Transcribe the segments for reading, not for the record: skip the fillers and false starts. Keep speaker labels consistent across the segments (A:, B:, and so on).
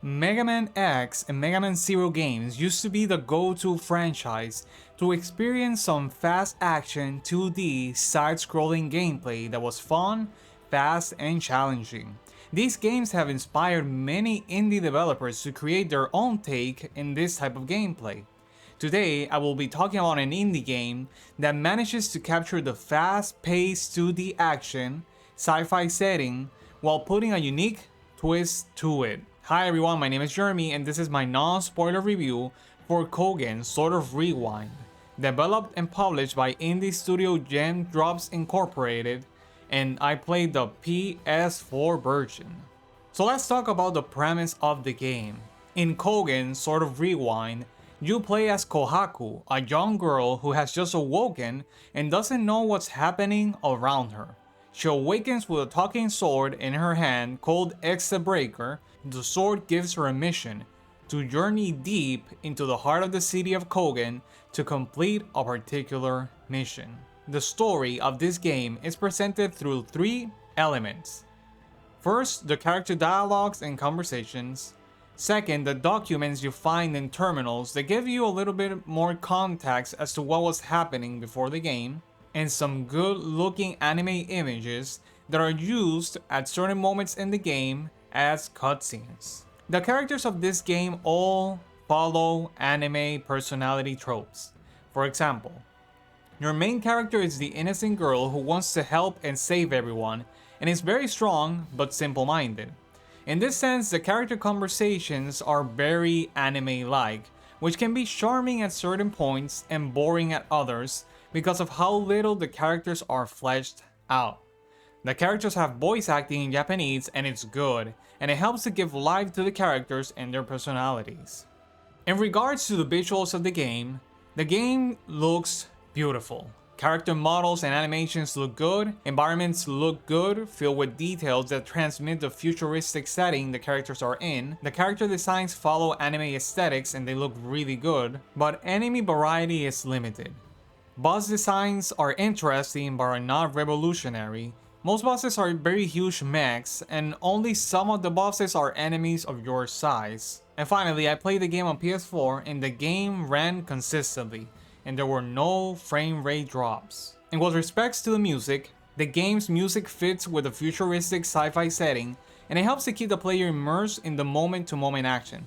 A: Mega Man X and Mega Man Zero games used to be the go-to franchise to experience some fast action 2D side-scrolling gameplay that was fun, fast, and challenging. These games have inspired many indie developers to create their own take in this type of gameplay. Today, I will be talking about an indie game that manages to capture the fast-paced 2D action, sci-fi setting, while putting a unique twist to it. Hi everyone, my name is Jeremy and this is my non-spoiler review for Cogen Rewind, developed and published by indie studio Gem Drops Incorporated, and I played the PS4 version. So let's talk about the premise of the game. In Cogen Rewind, you play as Kohaku, a young girl who has just awoken and doesn't know what's happening around her. She awakens with a talking sword in her hand called ExeBreaker. The sword gives her a mission to journey deep into the heart of the city of Cogen to complete a particular mission. The story of this game is presented through three elements. First, the character dialogues and conversations. Second, the documents you find in terminals that give you a little bit more context as to what was happening before the game. And some good looking anime images that are used at certain moments in the game as cutscenes. The characters of this game all follow anime personality tropes. For example, your main character is the innocent girl who wants to help and save everyone and is very strong but simple-minded. In this sense, the character conversations are very anime-like, which can be charming at certain points and boring at others because of how little the characters are fleshed out. The characters have voice acting in Japanese and it's good, and it helps to give life to the characters and their personalities. In regards to the visuals of the game looks beautiful. Character models and animations look good, environments look good, filled with details that transmit the futuristic setting the characters are in. The character designs follow anime aesthetics and they look really good, but enemy variety is limited. Boss designs are interesting but are not revolutionary. Most bosses are very huge mechs, and only some of the bosses are enemies of your size. And finally, I played the game on PS4 and the game ran consistently, and there were no frame rate drops. And with respects to the music, the game's music fits with the futuristic sci-fi setting, and it helps to keep the player immersed in the moment-to-moment action.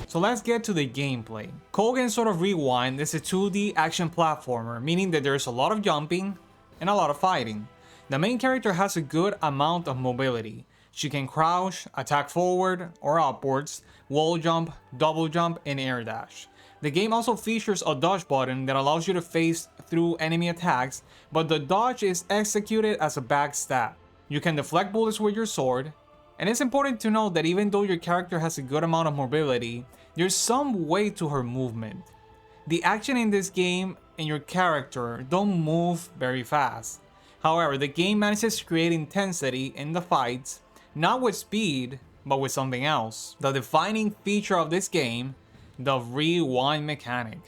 A: So let's get to the gameplay. Cogen Rewind is a 2D action platformer, meaning that there's a lot of jumping and a lot of fighting. The main character has a good amount of mobility. She can crouch, attack forward or upwards, wall jump, double jump, and air dash. The game also features a dodge button that allows you to phase through enemy attacks, but the dodge is executed as a backstab. You can deflect bullets with your sword, and it's important to note that even though your character has a good amount of mobility, there's some weight to her movement. The action in this game and your character don't move very fast. However, the game manages to create intensity in the fights, not with speed, but with something else. The defining feature of this game, the rewind mechanic.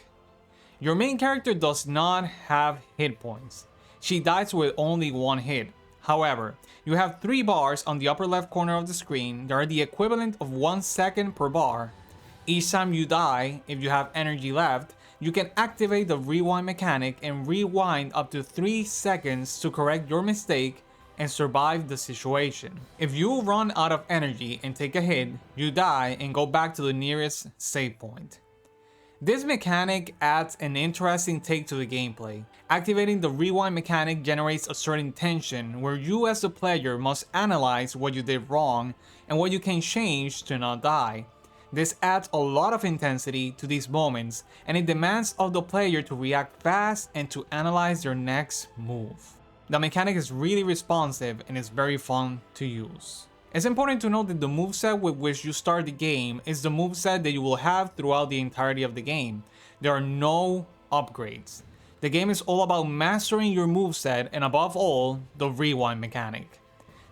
A: Your main character does not have hit points. She dies with only one hit. However, you have 3 bars on the upper left corner of the screen that are the equivalent of 1 second per bar. Each time you die, if you have energy left, you can activate the rewind mechanic and rewind up to 3 seconds to correct your mistake and survive the situation. If you run out of energy and take a hit, you die and go back to the nearest save point. This mechanic adds an interesting take to the gameplay. Activating the rewind mechanic generates a certain tension where you as the player must analyze what you did wrong and what you can change to not die. This adds a lot of intensity to these moments, and it demands of the player to react fast and to analyze their next move. The mechanic is really responsive and is very fun to use. It's important to note that the moveset with which you start the game is the moveset that you will have throughout the entirety of the game. There are no upgrades. The game is all about mastering your moveset and above all, the rewind mechanic.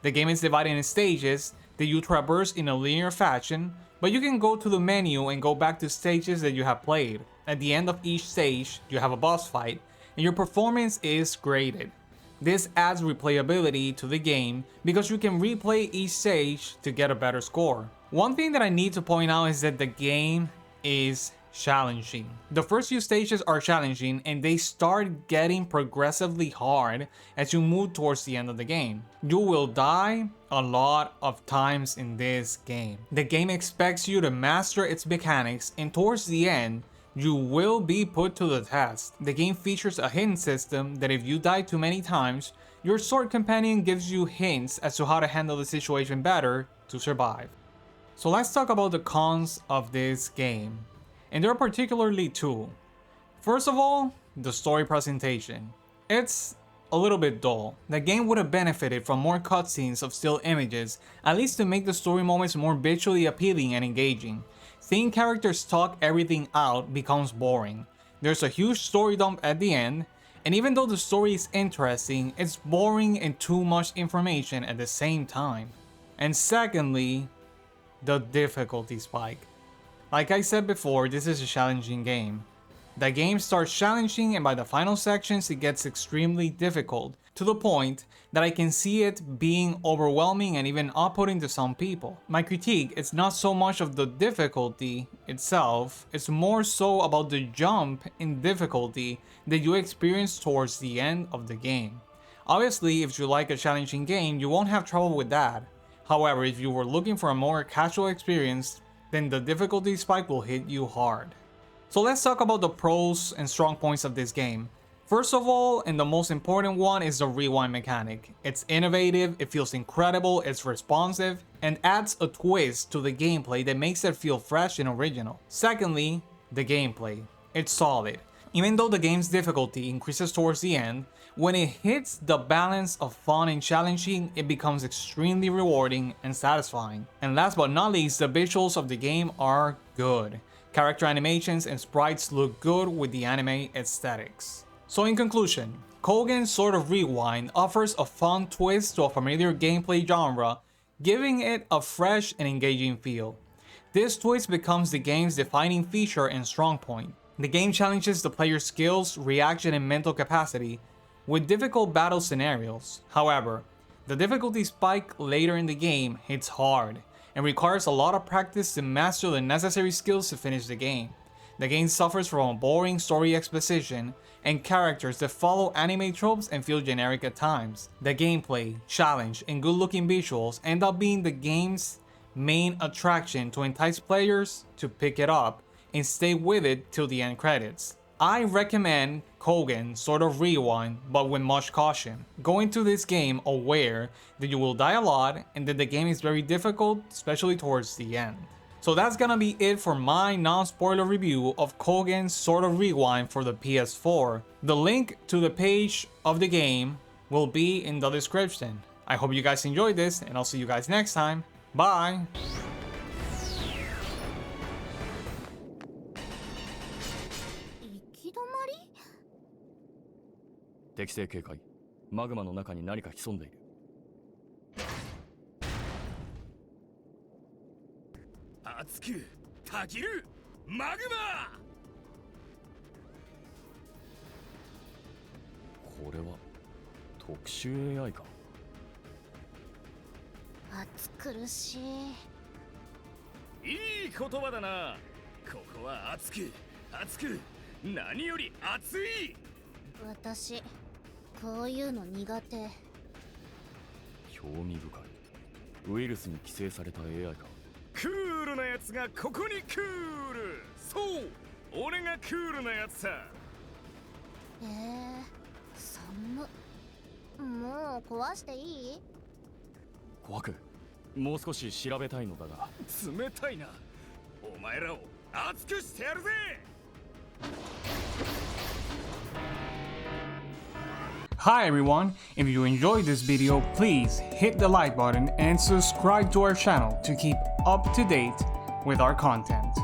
A: The game is divided in stages that you traverse in a linear fashion, but you can go to the menu and go back to stages that you have played. At the end of each stage, you have a boss fight, and your performance is graded. This adds replayability to the game because you can replay each stage to get a better score. One thing that I need to point out is that the game is challenging. The first few stages are challenging and they start getting progressively hard as you move towards the end of the game. You will die a lot of times in this game. The game expects you to master its mechanics, and towards the end, you will be put to the test. The game features a hint system that if you die too many times, your sword companion gives you hints as to how to handle the situation better to survive. So let's talk about the cons of this game. And there are particularly two. First of all, the story presentation. It's a little bit dull. The game would have benefited from more cutscenes of still images, at least to make the story moments more visually appealing and engaging. Seeing characters talk everything out becomes boring. There's a huge story dump at the end, and even though the story is interesting, it's boring and too much information at the same time. And secondly, the difficulty spike. Like I said before, this is a challenging game. The game starts challenging and by the final sections it gets extremely difficult, to the point that I can see it being overwhelming and even off-putting to some people. My critique is not so much of the difficulty itself, it's more so about the jump in difficulty that you experience towards the end of the game. Obviously, if you like a challenging game, you won't have trouble with that. However, if you were looking for a more casual experience, then the difficulty spike will hit you hard. So let's talk about the pros and strong points of this game. First of all, and the most important one, is the rewind mechanic. It's innovative, it feels incredible, it's responsive, and adds a twist to the gameplay that makes it feel fresh and original. Secondly, the gameplay. It's solid. Even though the game's difficulty increases towards the end, when it hits the balance of fun and challenging, it becomes extremely rewarding and satisfying. And last but not least, the visuals of the game are good. Character animations and sprites look good with the anime aesthetics. So in conclusion, Cogen Sword of Rewind offers a fun twist to a familiar gameplay genre, giving it a fresh and engaging feel. This twist becomes the game's defining feature and strong point. The game challenges the player's skills, reaction, and mental capacity with difficult battle scenarios. However, the difficulty spike later in the game hits hard and requires a lot of practice to master the necessary skills to finish the game. The game suffers from a boring story exposition and characters that follow anime tropes and feel generic at times. The gameplay, challenge, and good-looking visuals end up being the game's main attraction to entice players to pick it up and stay with it till the end credits. I recommend Cogen Sword of Rewind, but with much caution. Go into this game aware that you will die a lot and that the game is very difficult, especially towards the end. So that's gonna be it for my non-spoiler review of Cogen Sword of Rewind for the PS4. The link to the page of the game will be in the description. I hope you guys enjoyed this, and I'll see you guys next time. Bye!
B: 適正警戒。マグマの中に何か潜んでいる。熱くたぎるマグマ。これは特殊 AI か。
C: 暑苦しい。
B: いい言葉だな。ここは熱く熱く何より熱い。
C: 私こういうの苦手。
B: 興味深い。ウイルスに寄生された AI か。クールなやつがここにクール。そう俺がクールなやつさ。
C: 寒っ。もう壊していい？
B: 怖くもう少し調べたいのだが。冷たいな。お前らを熱くしてやるぜ。
A: Hi everyone, if you enjoyed this video, please hit the like button and subscribe to our channel to keep up to date with our content.